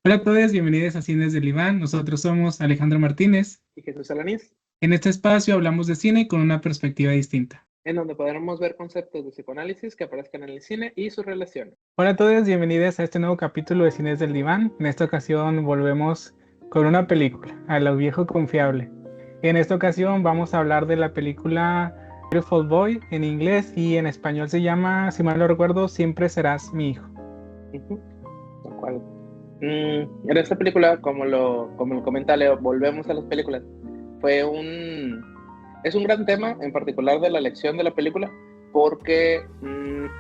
Hola a todos, bienvenidos a Cines del Iván. Nosotros somos Alejandro Martínez. Y Jesús Alanís, En este espacio hablamos de cine con una perspectiva distinta. en donde podremos ver conceptos de psicoanálisis que aparezcan en el cine y sus relaciones. Hola a todos, bienvenidos a este nuevo capítulo de Cines del Diván. En esta ocasión volvemos con una película, a lo viejo confiable. En esta ocasión vamos a hablar de la película Beautiful Boy en inglés y en español se llama, si mal no recuerdo, Siempre serás mi hijo. Tal cual. En esta película, como lo comenta Leo, volvemos a las películas. Es un gran tema, en particular de la elección de la película, porque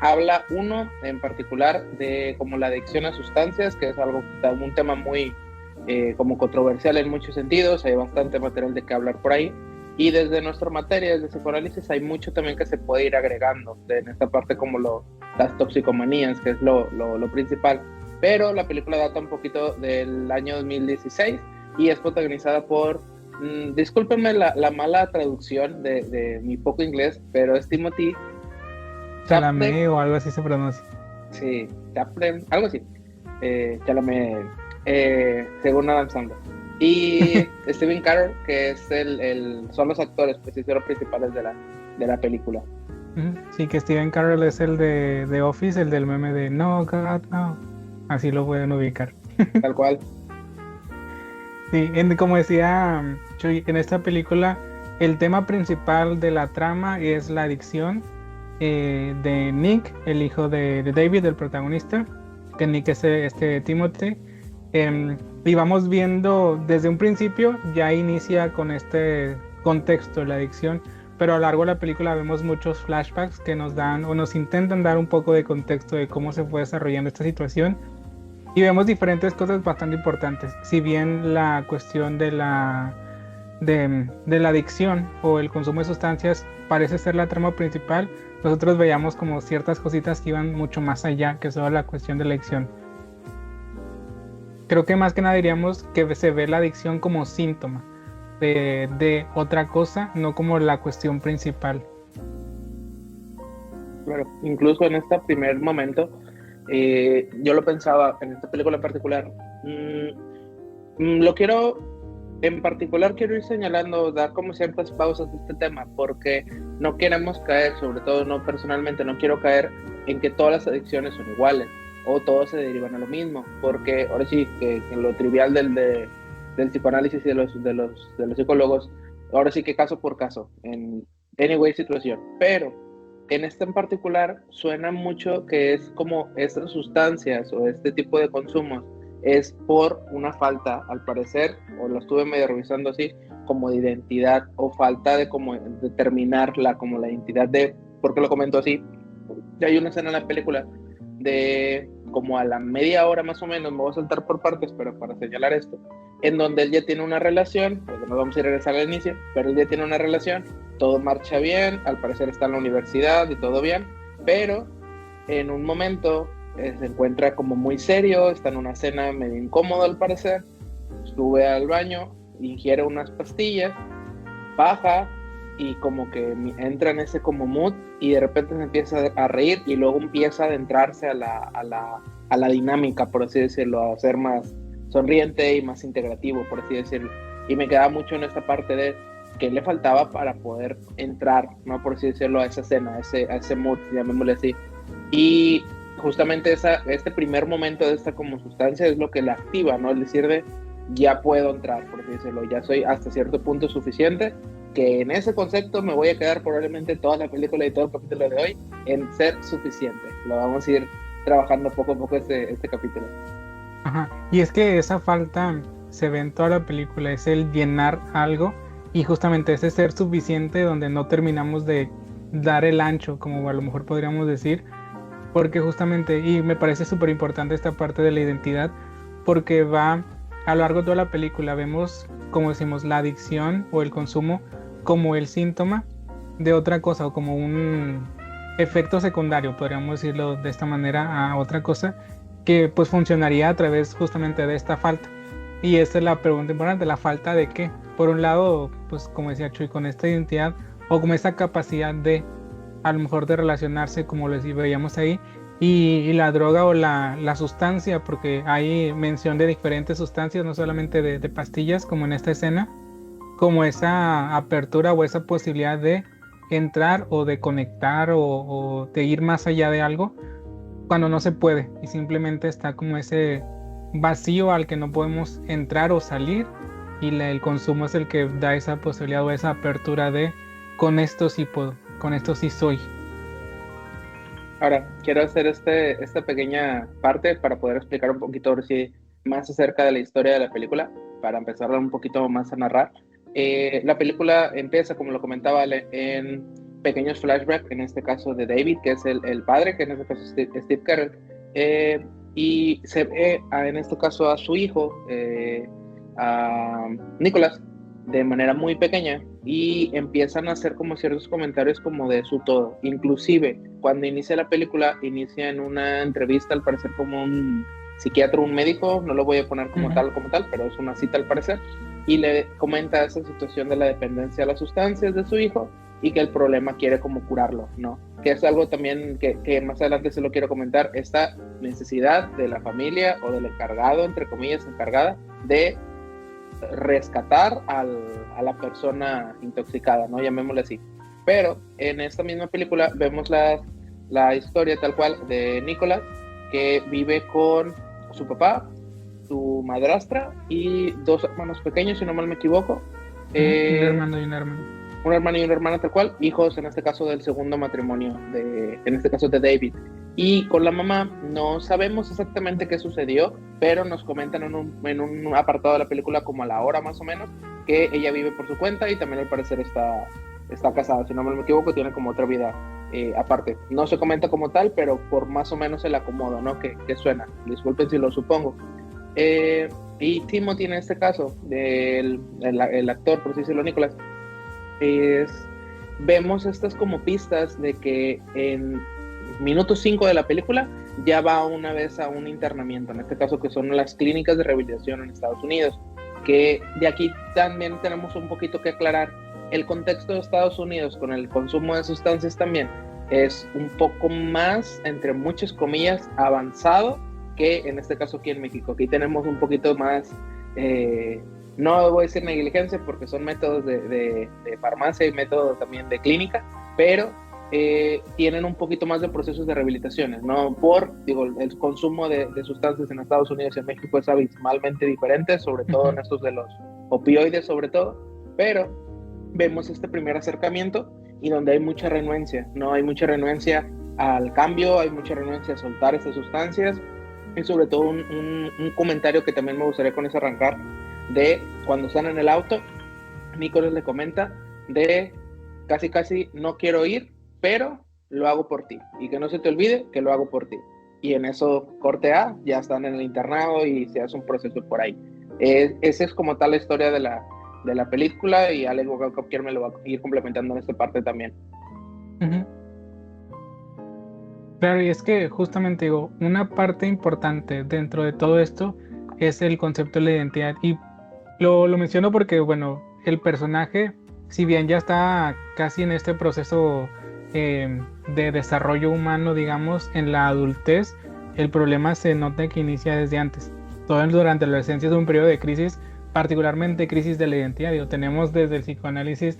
habla uno en particular de como la adicción a sustancias, que es un tema muy como controversial en muchos sentidos. Hay bastante material de qué hablar por ahí. Y desde nuestra materia, desde psicoanálisis, hay mucho también que se puede ir agregando en esta parte como las toxicomanías, que es lo principal. Pero la película data un poquito del año 2016 y es protagonizada por, discúlpenme la mala traducción de mi poco inglés, pero es Timothy Chalamet Chalamet, o algo así se pronuncia. sí, Chaplin, algo así, Chalamet, según Adam Sandler. Y Steven Carell, que es son los actores pues, los principales de la película. Sí, que Steven Carell es el de Office, el del meme de No, God, no. Así lo pueden ubicar. Tal cual. Sí, como decía Chuy, en esta película el tema principal de la trama es la adicción de Nick, el hijo de David, el protagonista, que Nick es Timothy. Y vamos viendo desde un principio, ya inicia con este contexto de la adicción, pero a lo largo de la película vemos muchos flashbacks que nos dan o nos intentan dar un poco de contexto de cómo se fue desarrollando esta situación. Y vemos diferentes cosas bastante importantes. Si bien la cuestión de la adicción o el consumo de sustancias parece ser la trama principal, nosotros veíamos como ciertas cositas que iban mucho más allá que solo la cuestión de la adicción. Creo que más que nada diríamos que se ve la adicción como síntoma de otra cosa, no como la cuestión principal. Claro, incluso en este primer momento, yo lo pensaba en esta película en particular. En particular quiero ir señalando, dar como ciertas pausas de este tema, porque no queremos caer, sobre todo no personalmente, no quiero caer en que todas las adicciones son iguales o todos se derivan a lo mismo, porque ahora sí que lo trivial del psicoanálisis y de los psicólogos, ahora sí que caso por caso, en anyway situación, pero en este en particular suena mucho que es como estas sustancias o este tipo de consumos es por una falta, al parecer, o lo estuve medio revisando así, como de identidad o falta de como determinar como la identidad de, ¿por qué lo comento así? Hay una escena en la película de como a la media hora más o menos, me voy a saltar por partes, pero para señalar esto, en donde él ya tiene una relación, porque no vamos a ir a regresar al inicio, pero él ya tiene una relación, todo marcha bien, al parecer está en la universidad y todo bien, pero en un momento se encuentra como muy serio, está en una cena medio incómoda al parecer, sube al baño, ingiere unas pastillas, baja y como que entra en ese como mood y de repente se empieza a reír y luego empieza a adentrarse a la dinámica, por así decirlo, a ser más sonriente y más integrativo, por así decirlo. Y me quedaba mucho en esta parte de qué le faltaba para poder entrar, ¿no? Por así decirlo, a esa escena, a ese mood, llamémosle así. Y justamente este primer momento de esta como sustancia es lo que la activa, ¿no? Es decir, ya puedo entrar, por así decirlo, ya soy hasta cierto punto suficiente, que en ese concepto me voy a quedar probablemente toda la película y todo el capítulo de hoy en ser suficiente. Lo vamos a ir trabajando poco a poco este capítulo. Ajá. Y es que esa falta se ve en toda la película, es el llenar algo y justamente ese ser suficiente donde no terminamos de dar el ancho, como a lo mejor podríamos decir, porque justamente, y me parece súper importante esta parte de la identidad, porque va a lo largo de toda la película, vemos, como decimos, la adicción o el consumo como el síntoma de otra cosa o como un efecto secundario, podríamos decirlo de esta manera, a otra cosa que pues funcionaría a través justamente de esta falta. Y esta es la pregunta importante, la falta de qué. Por un lado, pues como decía Chuy, con esta identidad o como esta capacidad de a lo mejor de relacionarse como les veíamos ahí, y la droga o la sustancia, porque hay mención de diferentes sustancias, no solamente de pastillas, como en esta escena, como esa apertura o esa posibilidad de entrar o de conectar o de ir más allá de algo cuando no se puede y simplemente está como ese vacío al que no podemos entrar o salir, y el consumo es el que da esa posibilidad o esa apertura de con esto sí puedo, con esto sí soy. Ahora, quiero hacer esta pequeña parte para poder explicar un poquito ahora sí, más acerca de la historia de la película, para empezar un poquito más a narrar. La película empieza, como lo comentaba, en pequeños flashbacks, en este caso de David, que es el padre, que en este caso es Steve Carell, y se ve en este caso a su hijo, a Nicholas, de manera muy pequeña, y empiezan a hacer como ciertos comentarios como de su todo. Inclusive cuando inicia la película, inicia en una entrevista al parecer como un psiquiatra, un médico, no lo voy a poner como tal, pero es una cita al parecer, y le comenta esa situación de la dependencia a las sustancias de su hijo y que el problema quiere como curarlo, ¿no? Que es algo también que más adelante se lo quiero comentar, esta necesidad de la familia o del encargado, entre comillas, encargada, de rescatar a la persona intoxicada, ¿no? Llamémosle así. Pero en esta misma película vemos la historia tal cual de Nicolás, que vive con su papá, su madrastra y dos hermanos pequeños, si no mal me equivoco. Un hermano y una hermana. Un hermano y una hermana tal cual, hijos en este caso del segundo matrimonio, en este caso de David. Y con la mamá no sabemos exactamente qué sucedió, pero nos comentan en un apartado de la película, como a la hora más o menos, que ella vive por su cuenta y también al parecer está casada, si no me equivoco, tiene como otra vida aparte. No se comenta como tal, pero por más o menos el acomodo, ¿no? Que suena. Disculpen si lo supongo. Y Timothy en este caso, el actor, por así decirlo, Nicolás, vemos estas como pistas de que en minuto 5 de la película ya va una vez a un internamiento, en este caso que son las clínicas de rehabilitación en Estados Unidos, que de aquí también tenemos un poquito que aclarar. El contexto de Estados Unidos con el consumo de sustancias también es un poco más, entre muchas comillas, avanzado que en este caso aquí en México. Aquí tenemos un poquito más, no voy a decir negligencia porque son métodos de farmacia y métodos también de clínica, pero tienen un poquito más de procesos de rehabilitaciones, ¿no? El consumo de sustancias en Estados Unidos y en México es abismalmente diferente, sobre todo en estos de los opioides sobre todo, pero vemos este primer acercamiento y donde hay mucha renuencia, ¿no? Hay mucha renuencia al cambio, hay mucha renuncia a soltar estas sustancias, y sobre todo un comentario que también me gustaría con eso arrancar, de cuando están en el auto, Nicolás le comenta de casi no quiero ir, pero lo hago por ti, y que no se te olvide que lo hago por ti. Y en eso, corte A, ya están en el internado y se hace un proceso por ahí. Esa es como tal la historia de la película, y Alex Wachowski me lo va a ir complementando en esta parte también. Claro, y es que justamente digo, una parte importante dentro de todo esto es el concepto de la identidad, y lo menciono porque, bueno, el personaje, si bien ya está casi en este proceso de desarrollo humano, digamos, en la adultez, el problema se nota que inicia desde antes. Todo durante la adolescencia es un periodo de crisis, particularmente crisis de la identidad. Digo, tenemos desde el psicoanálisis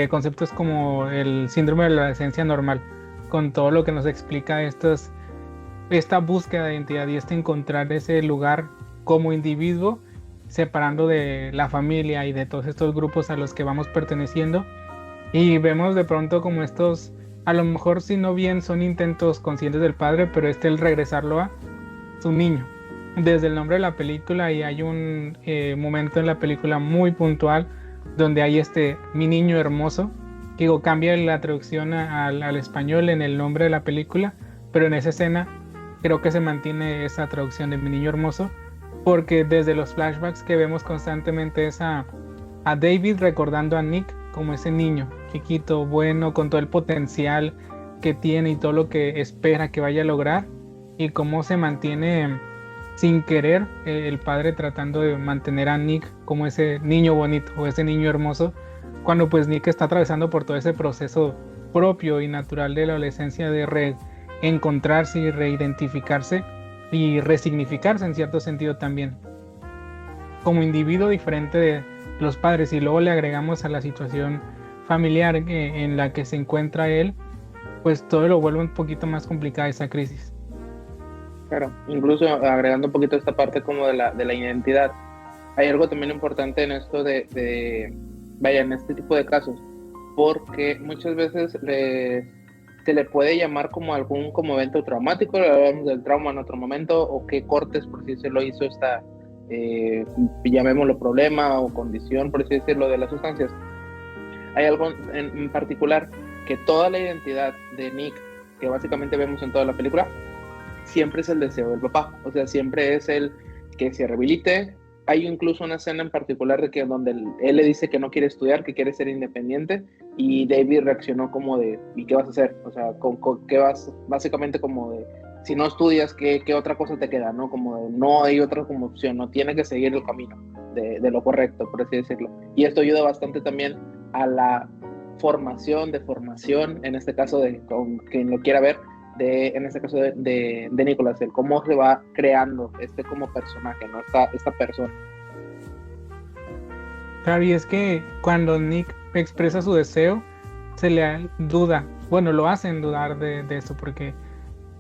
conceptos como el síndrome de la adolescencia normal, con todo lo que nos explica esta búsqueda de identidad y encontrar ese lugar como individuo, separando de la familia y de todos estos grupos a los que vamos perteneciendo. Y vemos de pronto como estos, a lo mejor si no bien son intentos conscientes del padre, pero el regresarlo a su niño. Desde el nombre de la película, y hay un momento en la película muy puntual donde hay mi niño hermoso, que digo, cambia la traducción al español en el nombre de la película, pero en esa escena creo que se mantiene esa traducción de mi niño hermoso, porque desde los flashbacks que vemos constantemente es a David recordando a Nick como ese niño chiquito, bueno, con todo el potencial que tiene y todo lo que espera que vaya a lograr, y cómo se mantiene sin querer el padre tratando de mantener a Nick como ese niño bonito o ese niño hermoso, cuando pues Nick está atravesando por todo ese proceso propio y natural de la adolescencia de encontrarse y reidentificarse y resignificarse en cierto sentido también como individuo diferente de los padres, y luego le agregamos a la situación familiar en la que se encuentra él, pues todo lo vuelve un poquito más complicada esa crisis. Claro, incluso agregando un poquito esta parte como de la identidad, hay algo también importante en esto vaya, en este tipo de casos, porque muchas veces se le puede llamar como algún como evento traumático, hablamos del trauma en otro momento, o qué cortes, por si se lo hizo esta, llamémoslo problema o condición, por así decirlo, de las sustancias. Hay algo en particular, que toda la identidad de Nick, que básicamente vemos en toda la película, siempre es el deseo del papá, o sea, siempre es el que se rehabilite. Hay incluso una escena en particular de que donde él le dice que no quiere estudiar, que quiere ser independiente, y David reaccionó como de, ¿y qué vas a hacer? O sea, ¿qué vas? Básicamente como de, si no estudias, ¿qué otra cosa te queda? ¿No? Como de, no hay otra como opción, no tiene que seguir el camino de lo correcto, por así decirlo. Y esto ayuda bastante también a la formación, en este caso de con quien lo quiera ver, en este caso de Nicholas, el cómo se va creando como personaje, ¿no? Esta persona. Claro, y es que cuando Nick expresa su deseo, se le duda, bueno, lo hacen dudar de eso, porque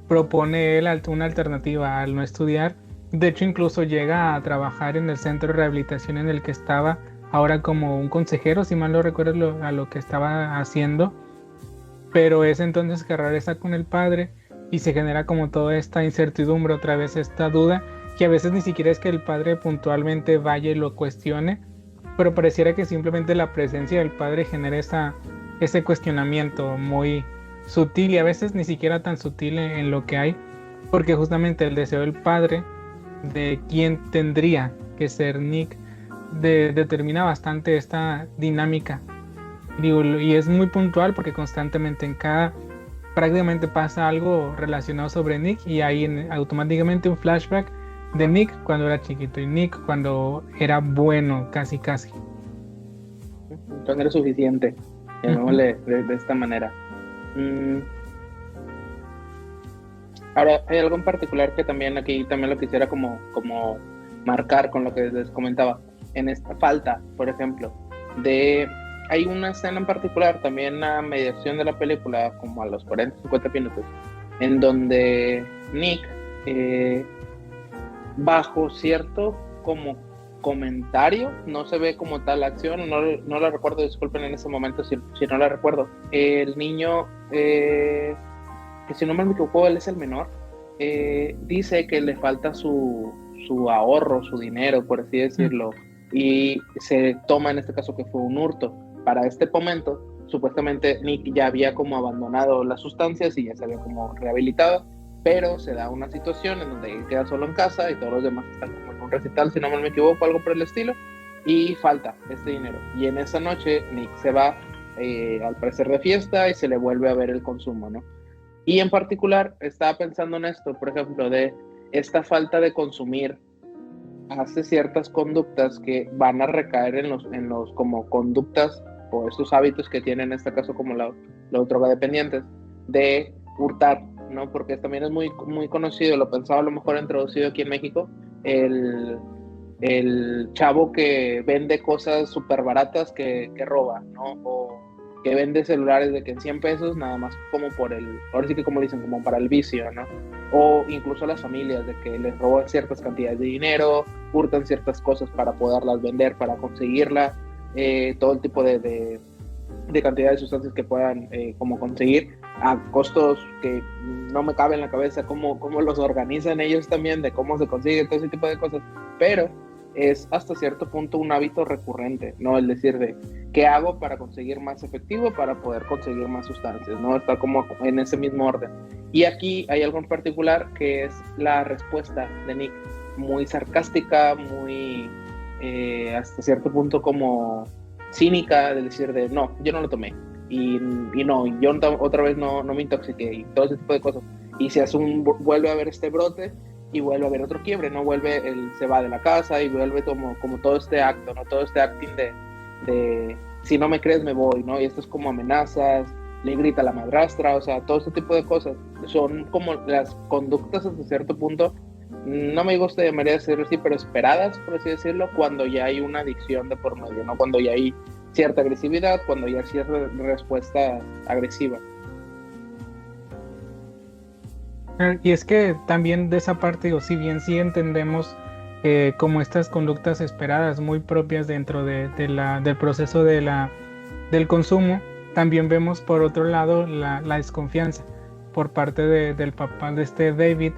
propone él una alternativa al no estudiar. De hecho, incluso llega a trabajar en el centro de rehabilitación en el que estaba, ahora como un consejero, si mal no recuerdo a lo que estaba haciendo. Pero es entonces que regresa con el padre y se genera como toda esta incertidumbre, otra vez esta duda, que a veces ni siquiera es que el padre puntualmente vaya y lo cuestione, pero pareciera que simplemente la presencia del padre genera ese cuestionamiento muy sutil, y a veces ni siquiera tan sutil en lo que hay, porque justamente el deseo del padre de quién tendría que ser Nick determina bastante esta dinámica. Digo, y es muy puntual porque constantemente prácticamente pasa algo relacionado sobre Nick, y hay automáticamente un flashback de Nick cuando era chiquito y Nick cuando era bueno, casi. Entonces era suficiente, llamémosle de esta manera. Ahora, hay algo en particular que también aquí también lo quisiera como marcar con lo que les comentaba. En esta falta, por ejemplo, hay una escena en particular, también a mediación de la película, como a los 40-50 minutos, en donde Nick, bajo cierto como comentario, no se ve como tal acción, no la recuerdo, disculpen en ese momento si no la recuerdo. El niño, que si no me equivoco, él es el menor, dice que le falta su ahorro, su dinero, por así decirlo, y se toma en este caso que fue un hurto. Para este momento, supuestamente Nick ya había como abandonado las sustancias y ya se había como rehabilitado, pero se da una situación en donde él queda solo en casa y todos los demás están como en un recital, si no me equivoco, algo por el estilo, y falta este dinero. Y en esa noche Nick se va al parecer de fiesta y se le vuelve a ver el consumo, ¿no? Y en particular estaba pensando en esto, por ejemplo, de esta falta de consumir hace ciertas conductas que van a recaer en los como conductas o estos hábitos que tienen en este caso como los drogodependientes, de hurtar, ¿no? Porque también es muy, muy conocido, lo pensaba a lo mejor introducido aquí en México, el chavo que vende cosas súper baratas que roba, ¿no? O que vende celulares de que en 100 pesos nada más como ahora sí que como dicen, como para el vicio, ¿no? O incluso a las familias de que les roban ciertas cantidades de dinero, hurtan ciertas cosas para poderlas vender, para conseguirla, todo el tipo de cantidad de sustancias que puedan como conseguir a costos que no me cabe en la cabeza cómo los organizan ellos también, de cómo se consigue todo ese tipo de cosas, pero es hasta cierto punto un hábito recurrente, ¿no? El decir de qué hago para conseguir más efectivo, para poder conseguir más sustancias, ¿no? Está como en ese mismo orden. Y aquí hay algo en particular que es la respuesta de Nick, muy sarcástica, muy hasta cierto punto como cínica, de decir de no, yo no lo tomé, y no, yo otra vez no me intoxiqué, y todo ese tipo de cosas. Y se vuelve a ver este brote, y vuelve a haber otro quiebre, ¿no? Se va de la casa y vuelve como todo este acto, ¿no? Todo este acting de si no me crees me voy, ¿no? Y esto es como amenazas, le grita a la madrastra, o sea, todo este tipo de cosas. Son como las conductas hasta cierto punto, no me gusta llamaría decirlo así, pero esperadas, por así decirlo, cuando ya hay una adicción de por medio, ¿no? Cuando ya hay cierta agresividad, cuando ya hay cierta respuesta agresiva. Y es que también de esa parte, digo, si bien sí entendemos como estas conductas esperadas muy propias dentro del proceso del consumo, también vemos por otro lado la desconfianza por parte del papá de este David,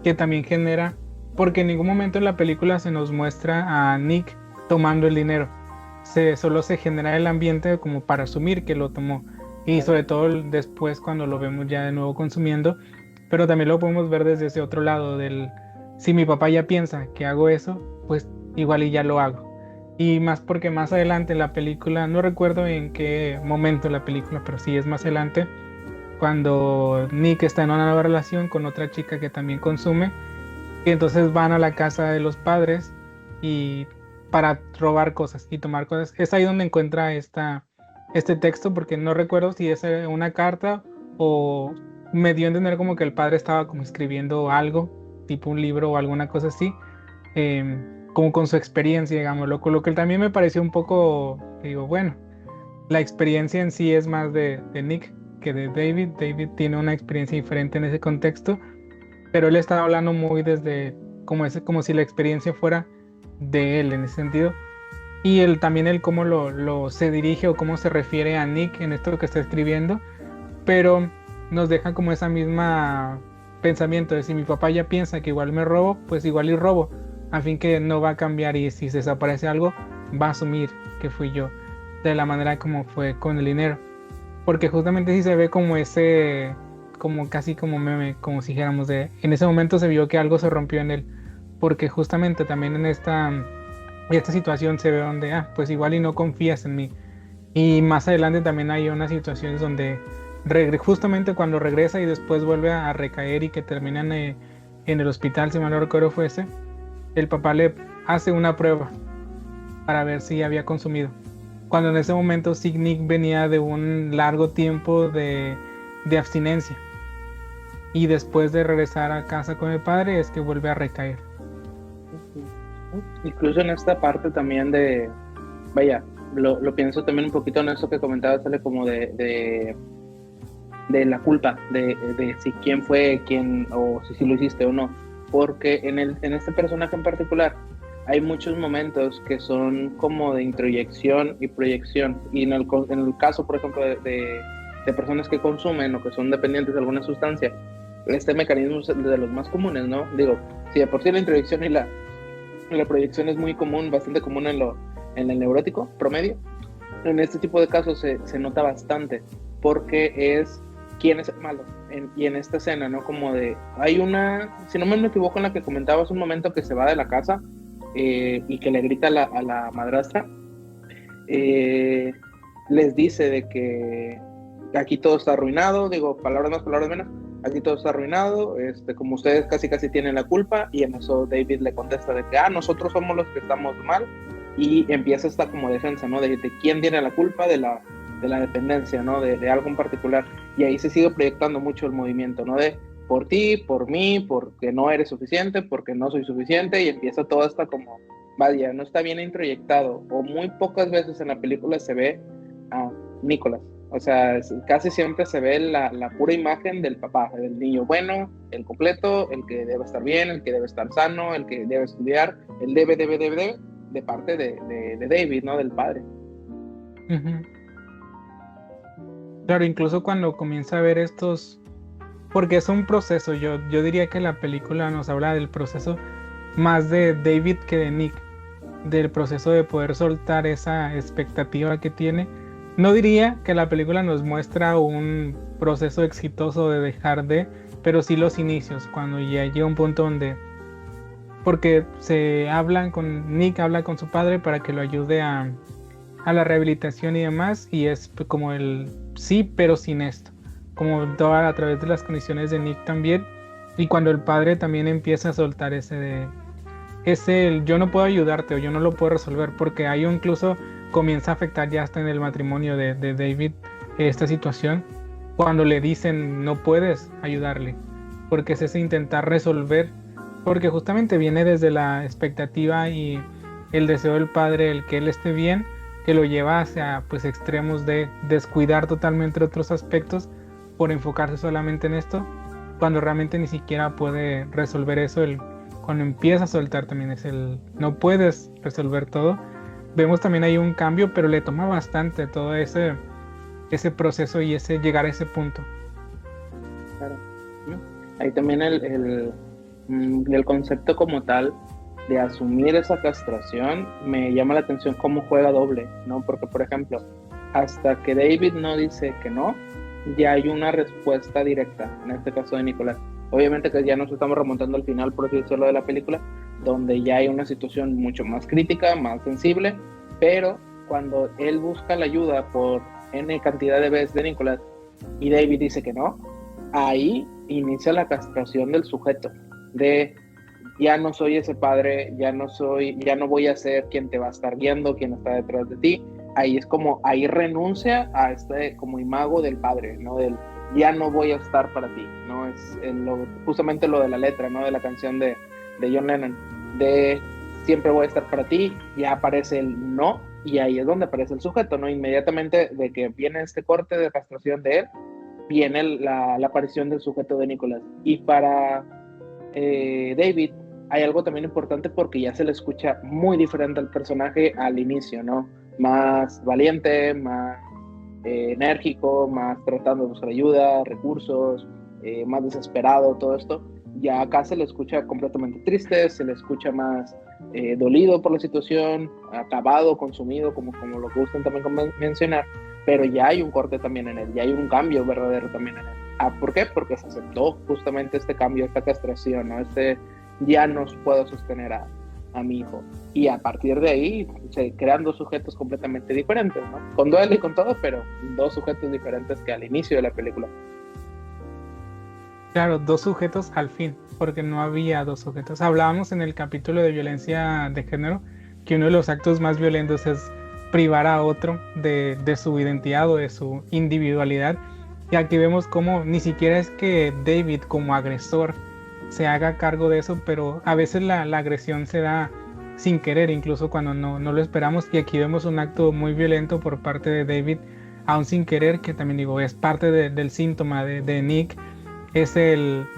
que también genera, porque en ningún momento en la película se nos muestra a Nick tomando el dinero, solo se genera el ambiente como para asumir que lo tomó, y sobre todo después cuando lo vemos ya de nuevo consumiendo, pero también lo podemos ver desde ese otro lado si mi papá ya piensa que hago eso, pues igual y ya lo hago. Y más porque más adelante en la película, no recuerdo en qué momento de la película, pero sí es más adelante, cuando Nick está en una nueva relación con otra chica que también consume, y entonces van a la casa de los padres y para robar cosas y tomar cosas. Es ahí donde encuentra este texto, porque no recuerdo si es una carta o me dio a entender como que el padre estaba como escribiendo algo, tipo un libro o alguna cosa así, como con su experiencia, digamos, lo que también me pareció un poco, digo, bueno, la experiencia en sí es más de Nick que de David. David tiene una experiencia diferente en ese contexto, pero él estaba hablando muy desde como si la experiencia fuera de él en ese sentido. Y también el cómo se dirige o cómo se refiere a Nick en esto que está escribiendo, pero nos deja como esa misma pensamiento de si mi papá ya piensa que igual me robo, pues igual y robo, a fin que no va a cambiar, y si se desaparece algo, va a asumir que fui yo, de la manera como fue con el dinero, porque justamente sí se ve como como casi como meme, como si dijéramos en ese momento se vio que algo se rompió en él, porque justamente también en esta situación se ve donde, pues igual y no confías en mí, y más adelante también hay unas situaciones donde justamente cuando regresa y después vuelve a recaer y que terminan en el hospital, si mal no recuerdo fue ese, el papá le hace una prueba para ver si había consumido, cuando en ese momento Nick venía de un largo tiempo de abstinencia, y después de regresar a casa con el padre es que vuelve a recaer. Incluso en esta parte también vaya, lo pienso también un poquito en eso que comentabas, sale como de la culpa, de si quién fue, quién, o si lo hiciste o no, porque en este personaje en particular hay muchos momentos que son como de introyección y proyección, y en el caso, por ejemplo, de personas que consumen o que son dependientes de alguna sustancia, este mecanismo es de los más comunes, ¿no? Digo, si de por sí la introyección y la proyección es muy común, bastante común en el neurótico promedio, en este tipo de casos se nota bastante, porque es quién es el malo, y en esta escena, ¿no? Como hay una, si no me equivoco, en la que comentabas un momento que se va de la casa y que le grita a la madrastra, les dice de que aquí todo está arruinado, digo, palabras más, palabras menos, aquí todo está arruinado, como ustedes casi tienen la culpa, y en eso David le contesta de que nosotros somos los que estamos mal, y empieza esta como defensa, ¿no? De quién tiene la culpa de la dependencia, ¿no? De algo en particular, y ahí se sigue proyectando mucho el movimiento, ¿no? De por ti, por mí, porque no eres suficiente, porque no soy suficiente, y empieza toda esta como, vaya, no está bien introyectado, o muy pocas veces en la película se ve a Nicholas, o sea, casi siempre se ve la pura imagen del papá, del niño bueno, el completo, el que debe estar bien, el que debe estar sano, el que debe estudiar, el debe, de parte de David, ¿no? Del padre. Uh-huh. Claro, incluso cuando comienza a ver estos, porque es un proceso, yo diría que la película nos habla del proceso más de David que de Nick, del proceso de poder soltar esa expectativa que tiene. No diría que la película nos muestra un proceso exitoso de dejar pero sí los inicios, cuando ya llega un punto donde, porque Nick habla con su padre para que lo ayude a la rehabilitación y demás, y es como el sí, pero sin esto, como a través de las condiciones de Nick también, y cuando el padre también empieza a soltar ese yo no puedo ayudarte o yo no lo puedo resolver, porque ahí incluso comienza a afectar ya hasta en el matrimonio de David esta situación, cuando le dicen no puedes ayudarle, porque es ese intentar resolver, porque justamente viene desde la expectativa y el deseo del padre, el que él esté bien, que lo lleva hacia pues extremos de descuidar totalmente otros aspectos por enfocarse solamente en esto, cuando realmente ni siquiera puede resolver eso. Cuando empieza a soltar también es el no puedes resolver todo. Vemos también ahí un cambio, pero le toma bastante todo ese proceso y ese llegar a ese punto. Claro. Ahí también el concepto como tal de asumir esa castración me llama la atención cómo juega doble, ¿no? Porque, por ejemplo, hasta que David no dice que no, ya hay una respuesta directa, en este caso de Nicolás. Obviamente que ya nos estamos remontando al final, por así decirlo, de la película, donde ya hay una situación mucho más crítica, más sensible, pero cuando él busca la ayuda por N cantidad de veces de Nicolás y David dice que no, ahí inicia la castración del sujeto, de ya no soy ese padre, ya no voy a ser quien te va a estar guiando, quien está detrás de ti. Ahí es como, ahí renuncia a este como imago del padre, ¿no? Del ya no voy a estar para ti, ¿no? Es justamente lo de la letra, ¿no? De la canción de John Lennon, de siempre voy a estar para ti, ya aparece el no, y ahí es donde aparece el sujeto, ¿no? Inmediatamente de que viene este corte de castración de él, viene la aparición del sujeto de Nicolás. Y para David hay algo también importante porque ya se le escucha muy diferente al personaje al inicio, ¿no? Más valiente, más enérgico, más tratando de buscar ayuda, recursos, más desesperado, todo esto. Ya acá se le escucha completamente triste, se le escucha más dolido por la situación, acabado, consumido, como lo que gustan también mencionar, pero ya hay un corte también en él, ya hay un cambio verdadero también en él. ¿Por qué? Porque se aceptó justamente este cambio, esta castración, ¿no? Ya no puedo sostener a mi hijo. Y a partir de ahí se crean dos sujetos completamente diferentes, ¿no? Con duelo y con todo, pero dos sujetos diferentes que al inicio de la película. Claro, dos sujetos al fin, porque no había dos sujetos. Hablábamos en el capítulo de violencia de género que uno de los actos más violentos es privar a otro de su identidad o de su individualidad. Y aquí vemos cómo ni siquiera es que David como agresor se haga cargo de eso, pero a veces la agresión se da sin querer, incluso cuando no lo esperamos. Y aquí vemos un acto muy violento por parte de David, aún sin querer, que también digo, es parte del síntoma de Nick.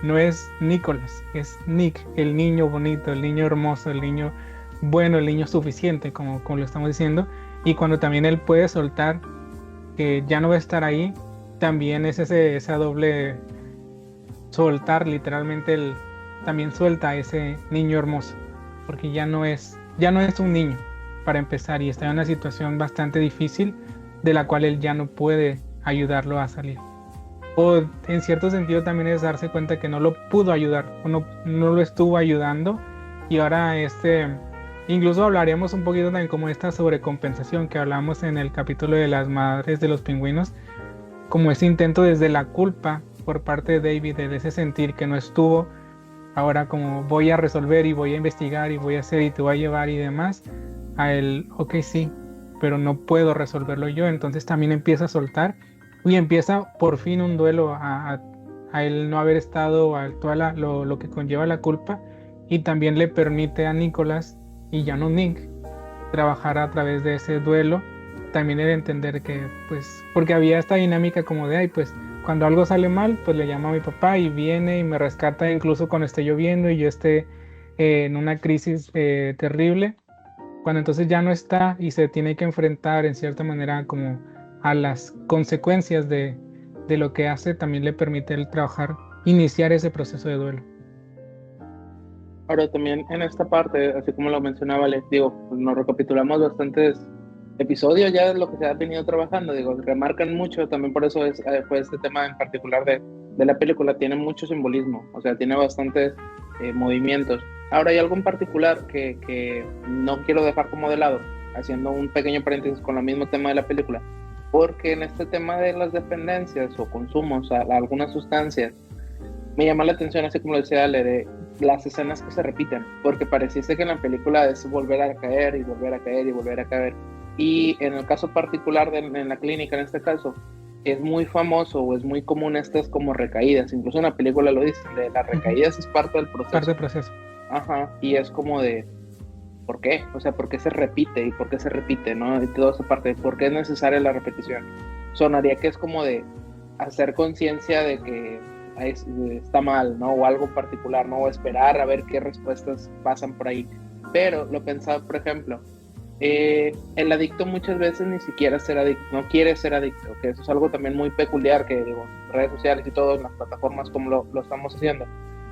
No es Nicholas, es Nick, el niño bonito, el niño hermoso, el niño bueno, el niño suficiente, como lo estamos diciendo. Y cuando también él puede soltar que ya no va a estar ahí, también es esa doble soltar, literalmente él también suelta a ese niño hermoso, porque ya no es un niño para empezar, y está en una situación bastante difícil de la cual él ya no puede ayudarlo a salir. O en cierto sentido también es darse cuenta que no lo pudo ayudar, o no lo estuvo ayudando, y ahora incluso hablaremos un poquito también como esta sobrecompensación que hablamos en el capítulo de las madres de los pingüinos, como ese intento desde la culpa por parte de David, de ese sentir que no estuvo, ahora como voy a resolver y voy a investigar y voy a hacer y te voy a llevar y demás, a él, ok, sí, pero no puedo resolverlo yo. Entonces también empieza a soltar y empieza por fin un duelo a él no haber estado, a todo lo que conlleva la culpa, y también le permite a Nicholas y ya no Nick trabajar a través de ese duelo. También el entender que, pues, porque había esta dinámica como de, ay, pues, cuando algo sale mal, pues le llamo a mi papá y viene y me rescata incluso cuando esté lloviendo y yo esté en una crisis terrible. Cuando entonces ya no está y se tiene que enfrentar en cierta manera como a las consecuencias de lo que hace, también le permite el trabajar, iniciar ese proceso de duelo. Ahora también en esta parte, así como lo mencionaba, les digo, pues nos recapitulamos bastantes episodios ya de lo que se ha venido trabajando, digo, remarcan mucho, también por eso fue este tema en particular de la película, tiene mucho simbolismo, o sea, tiene bastantes movimientos. Ahora hay algo en particular que no quiero dejar como de lado, haciendo un pequeño paréntesis con el mismo tema de la película, porque en este tema de las dependencias o consumos a algunas sustancias, me llama la atención, así como lo decía Ale, de las escenas que se repiten, porque pareciese que en la película es volver a caer y volver a caer y volver a caer. Y en el caso particular en la clínica, en este caso, es muy famoso o es muy común estas como recaídas, incluso en la película lo dicen, de las recaídas es parte del proceso. Parte del proceso. Ajá, y es como de, ¿por qué? O sea, ¿por qué se repite? ¿Y por qué se repite? ¿No? Y toda esa parte, ¿por qué es necesaria la repetición? Sonaría que es como de hacer conciencia de que está mal, ¿no? O algo en particular, ¿no? O esperar a ver qué respuestas pasan por ahí. Pero lo pensaba, por ejemplo, el adicto muchas veces ni siquiera ser adicto, no quiere ser adicto, que eso es algo también muy peculiar, que digo, redes sociales y todo, en las plataformas como lo estamos haciendo,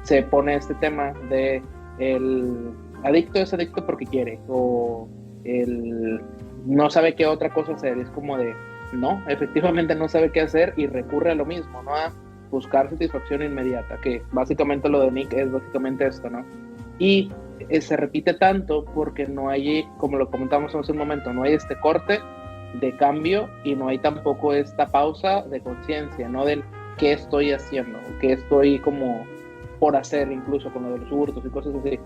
se pone este tema de el adicto es adicto porque quiere, o el no sabe qué otra cosa hacer, es como de, no, efectivamente no sabe qué hacer y recurre a lo mismo, ¿no? A buscar satisfacción inmediata, que básicamente lo de Nick es básicamente esto, ¿no? Y se repite tanto porque no hay, como lo comentamos hace un momento, no hay este corte de cambio y no hay tampoco esta pausa de conciencia, ¿no? Del qué estoy haciendo, qué estoy como por hacer, incluso con lo de los hurtos y cosas así.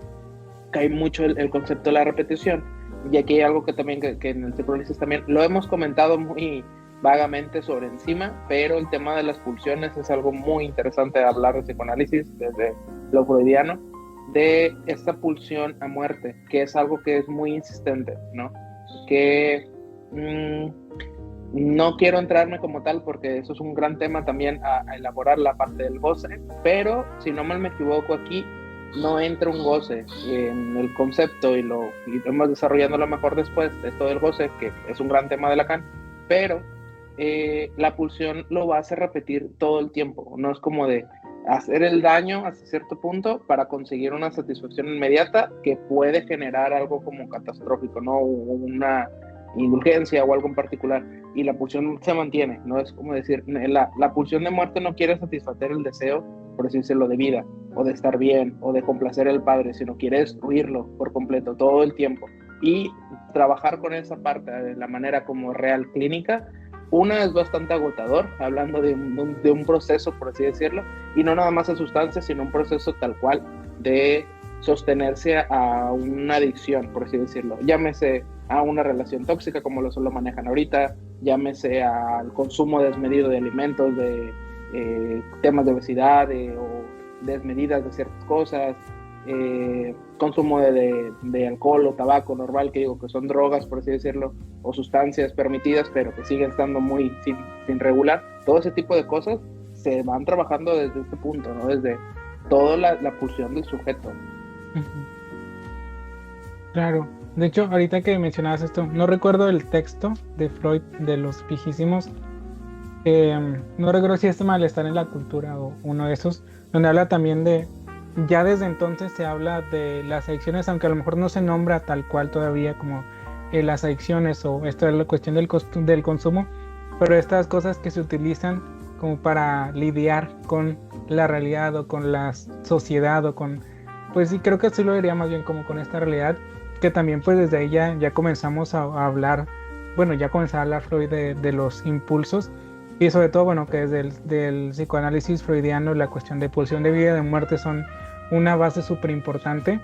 Cae mucho el concepto de la repetición. Y aquí hay algo que también que en el psicoanálisis también lo hemos comentado muy vagamente sobre encima, pero el tema de las pulsiones es algo muy interesante de hablar de psicoanálisis desde lo freudiano, de esta pulsión a muerte, que es algo que es muy insistente, ¿no? Que no quiero entrarme como tal porque eso es un gran tema también a elaborar la parte del goce, pero si no mal me equivoco aquí no entra un goce en el concepto y lo hemos desarrollando lo mejor después, esto del goce, que es un gran tema de Lacan, pero la pulsión lo va a hacer repetir todo el tiempo, no es como de hacer el daño hasta cierto punto para conseguir una satisfacción inmediata que puede generar algo como catastrófico, ¿no? Una indulgencia o algo en particular, y la pulsión se mantiene, no es como decir, la pulsión de muerte no quiere satisfacer el deseo, por así decirlo, de vida, o de estar bien, o de complacer al padre, sino quiere destruirlo por completo, todo el tiempo, y trabajar con esa parte de la manera como real clínica, una es bastante agotador, hablando de un proceso, por así decirlo, y no nada más de sustancias, sino un proceso tal cual de sostenerse a una adicción, por así decirlo, llámese a una relación tóxica como lo manejan ahorita, llámese al consumo desmedido de alimentos, de temas de obesidad o desmedidas de ciertas cosas, consumo de alcohol o tabaco normal, que digo que son drogas, por así decirlo, o sustancias permitidas, pero que siguen estando muy sin regular. Todo ese tipo de cosas se van trabajando desde este punto, ¿no? Desde toda la pulsión del sujeto. Uh-huh. Claro. De hecho, ahorita que mencionabas esto, no recuerdo el texto de Freud de los viejísimos. No recuerdo si es Malestar en la cultura o uno de esos, donde habla también de, ya desde entonces se habla de las adicciones, aunque a lo mejor no se nombra tal cual todavía como las adicciones o esto es la cuestión del consumo, pero estas cosas que se utilizan como para lidiar con la realidad o con la sociedad o con, pues sí, creo que sí lo diría más bien como con esta realidad, que también pues desde ahí ya comenzamos a hablar, bueno, ya comenzó a hablar Freud de los impulsos. Y sobre todo, bueno, que desde del psicoanálisis freudiano la cuestión de pulsión de vida y de muerte son una base súper importante,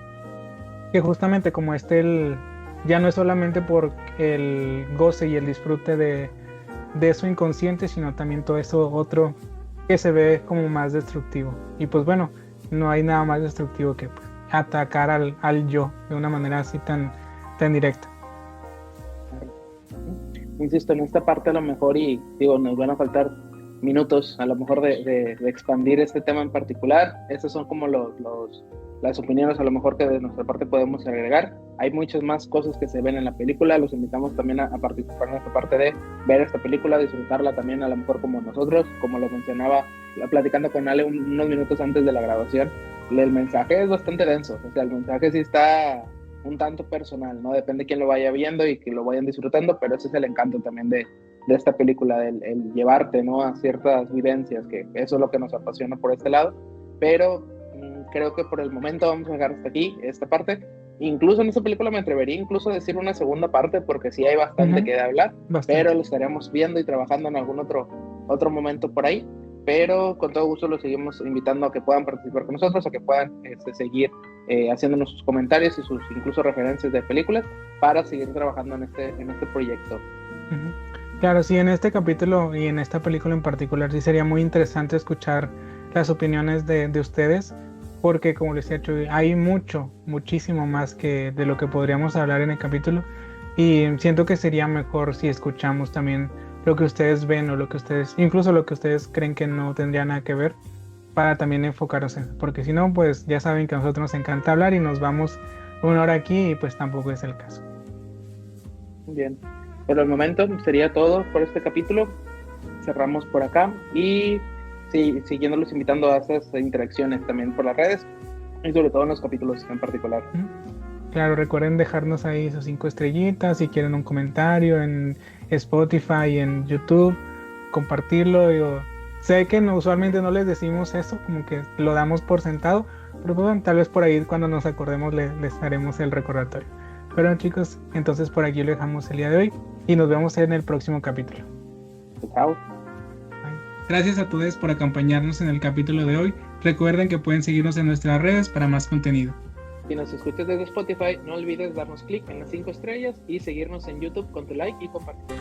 que justamente como ya no es solamente por el goce y el disfrute de eso inconsciente, sino también todo eso otro que se ve como más destructivo. Y pues bueno, no hay nada más destructivo que pues, atacar al yo de una manera así tan directa. Insisto, en esta parte a lo mejor, y digo, nos van a faltar minutos a lo mejor de expandir este tema en particular. Estas son como las opiniones a lo mejor que de nuestra parte podemos agregar. Hay muchas más cosas que se ven en la película, los invitamos también a participar en esta parte de ver esta película, disfrutarla también a lo mejor como nosotros, como lo mencionaba platicando con Ale unos minutos antes de la grabación. El mensaje es bastante denso, o sea, el mensaje sí está un tanto personal, ¿no? Depende de quién lo vaya viendo y que lo vayan disfrutando, pero ese es el encanto también de esta película, el llevarte, ¿no? A ciertas vivencias, que eso es lo que nos apasiona por este lado, pero creo que por el momento vamos a dejar hasta aquí esta parte. Incluso en esta película me atrevería incluso a decir una segunda parte, porque sí hay bastante que hablar, pero lo estaríamos viendo y trabajando en algún otro momento por ahí, pero con todo gusto los seguimos invitando a que puedan participar con nosotros, a que puedan seguir haciéndonos sus comentarios y sus incluso referencias de películas para seguir trabajando en este proyecto. Claro, sí, en este capítulo y en esta película en particular sí sería muy interesante escuchar las opiniones de ustedes, porque como les decía Chuy, hay muchísimo más que de lo que podríamos hablar en el capítulo, y siento que sería mejor si escuchamos también lo que ustedes ven o lo que ustedes, incluso lo que ustedes creen que no tendría nada que ver, para también enfocarnos en, porque si no, pues ya saben que a nosotros nos encanta hablar y nos vamos una hora aquí y pues tampoco es el caso. Bien, por el momento sería todo por este capítulo. Cerramos por acá y sí, siguiéndolos invitando a esas interacciones también por las redes y sobre todo en los capítulos en particular. Claro, recuerden dejarnos ahí sus 5 estrellitas, si quieren un comentario en Spotify, en YouTube, compartirlo. Digo, sé que usualmente no les decimos eso, como que lo damos por sentado, pero bueno, tal vez por ahí cuando nos acordemos les haremos el recordatorio. Pero chicos, entonces por aquí lo dejamos el día de hoy y nos vemos en el próximo capítulo. Chao. Gracias a todos por acompañarnos en el capítulo de hoy. Recuerden que pueden seguirnos en nuestras redes para más contenido. Si nos escuchas desde Spotify, no olvides darnos clic en las 5 estrellas y seguirnos en YouTube con tu like y compartir.